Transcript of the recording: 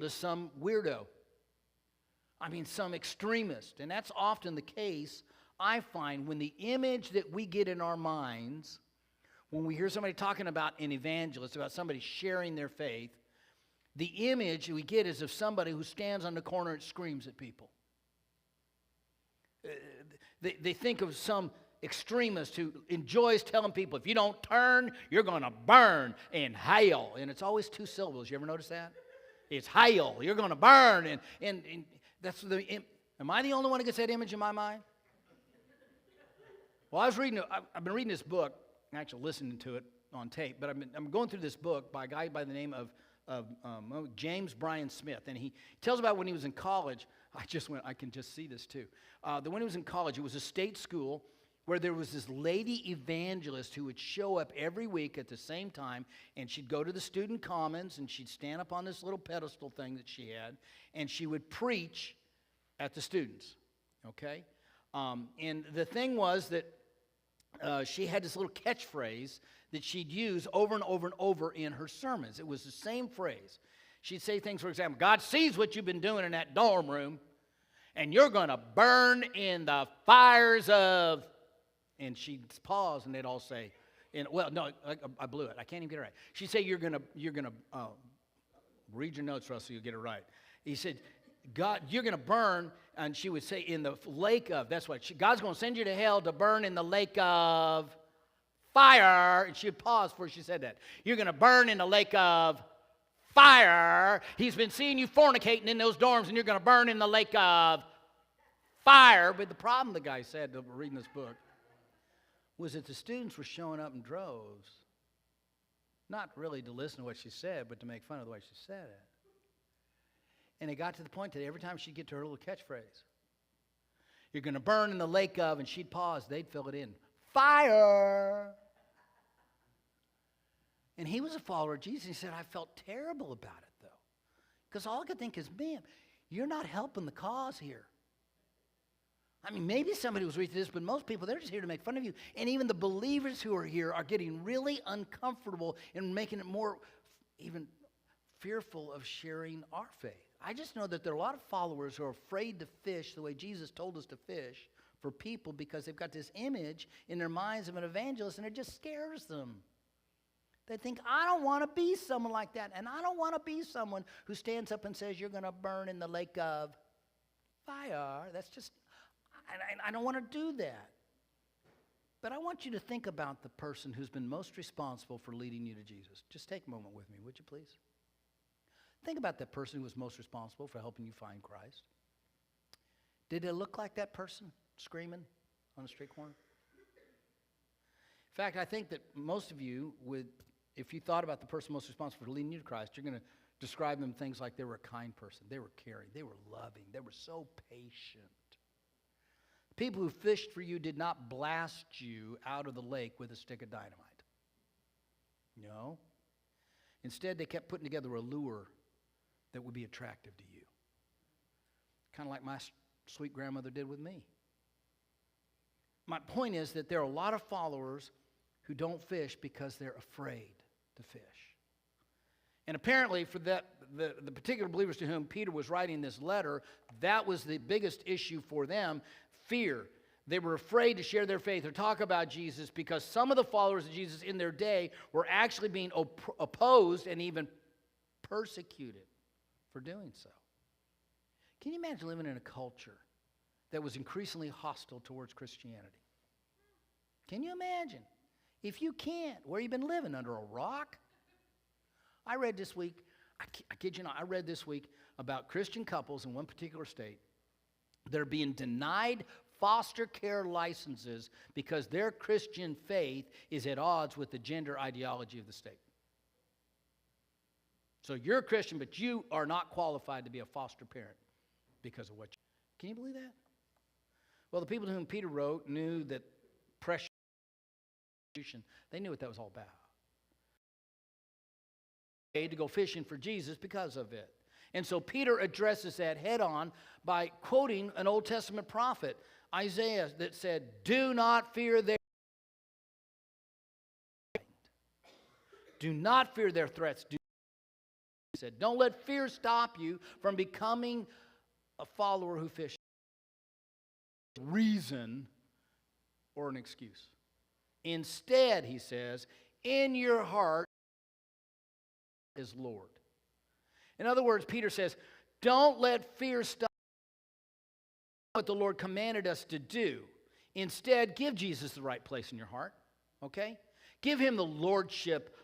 to some weirdo. I mean, some extremist. And that's often the case, I find, when the image that we get in our minds, when we hear somebody talking about an evangelist, about somebody sharing their faith, the image we get is of somebody who stands on the corner and screams at people. They think of some extremist who enjoys telling people, if you don't turn, you're going to burn in hell. And it's always two syllables. You ever notice that? It's hell. You're going to burn. And that's am I the only one who gets that image in my mind? Well, I've been reading this book, actually listening to it on tape, but I'm going through this book by a guy by the name of James Bryan Smith, and he tells about when he was in college. I can just see this too. That when he was in college, it was a state school where there was this lady evangelist who would show up every week at the same time, and she'd go to the student commons, and she'd stand up on this little pedestal thing that she had, and she would preach at the students, okay? And the thing was that she had this little catchphrase that she'd use over and over and over in her sermons. It was the same phrase. She'd say things, for example, God sees what you've been doing in that dorm room, and you're going to burn in the fires of... And she'd pause, and they'd all say, I blew it. I can't even get it right. She'd say, you're gonna read your notes, Russell, you'll get it right. He said, God, you're going to burn, and she would say, in the lake of, that's what, God's going to send you to hell to burn in the lake of fire. And she'd pause before she said that. You're going to burn in the lake of fire. He's been seeing you fornicating in those dorms, and you're going to burn in the lake of fire. But the problem, the guy said, reading this book, was that the students were showing up in droves, not really to listen to what she said, but to make fun of the way she said it. And it got to the point that every time she'd get to her little catchphrase, you're going to burn in the lake of, and she'd pause, they'd fill it in, fire. And he was a follower of Jesus. He said, I felt terrible about it, though, because all I could think is, man, you're not helping the cause here. I mean, maybe somebody was reading this, but most people, they're just here to make fun of you. And even the believers who are here are getting really uncomfortable and making it more even fearful of sharing our faith. I just know that there are a lot of followers who are afraid to fish the way Jesus told us to fish for people because they've got this image in their minds of an evangelist, and it just scares them. They think, I don't want to be someone like that, and I don't want to be someone who stands up and says, you're going to burn in the lake of fire. That's just... I don't want to do that. But I want you to think about the person who's been most responsible for leading you to Jesus. Just take a moment with me, would you please? Think about that person who was most responsible for helping you find Christ. Did it look like that person screaming on the street corner? In fact, I think that most of you would, if you thought about the person most responsible for leading you to Christ, you're going to describe them things like they were a kind person, they were caring, they were loving, they were so patient. People who fished for you did not blast you out of the lake with a stick of dynamite. No. Instead, they kept putting together a lure that would be attractive to you. Kind of like my sweet grandmother did with me. My point is that there are a lot of followers who don't fish because they're afraid to fish. And apparently for the particular believers to whom Peter was writing this letter, that was the biggest issue for them. Fear. They were afraid to share their faith or talk about Jesus because some of the followers of Jesus in their day were actually being opposed and even persecuted for doing so. Can you imagine living in a culture that was increasingly hostile towards Christianity? Can you imagine? If you can't, where you been living? Under a rock? I read this week, I kid you not, I read this week about Christian couples in one particular state that are being denied foster care licenses because their Christian faith is at odds with the gender ideology of the state. So you're a Christian, but you are not qualified to be a foster parent because of what you... Can you believe that? Well, the people to whom Peter wrote knew that pressure, they knew what that was all about. To go fishing for Jesus because of it. And so Peter addresses that head on by quoting an Old Testament prophet, Isaiah, that said, do not fear their... Do not fear their threats. said, don't let fear stop you from becoming a follower who fishes. Reason or an excuse. Instead, he says, in your heart is Lord. In other words, Peter says, don't let fear stop what the Lord commanded us to do. Instead, give Jesus the right place in your heart, okay? Give him the lordship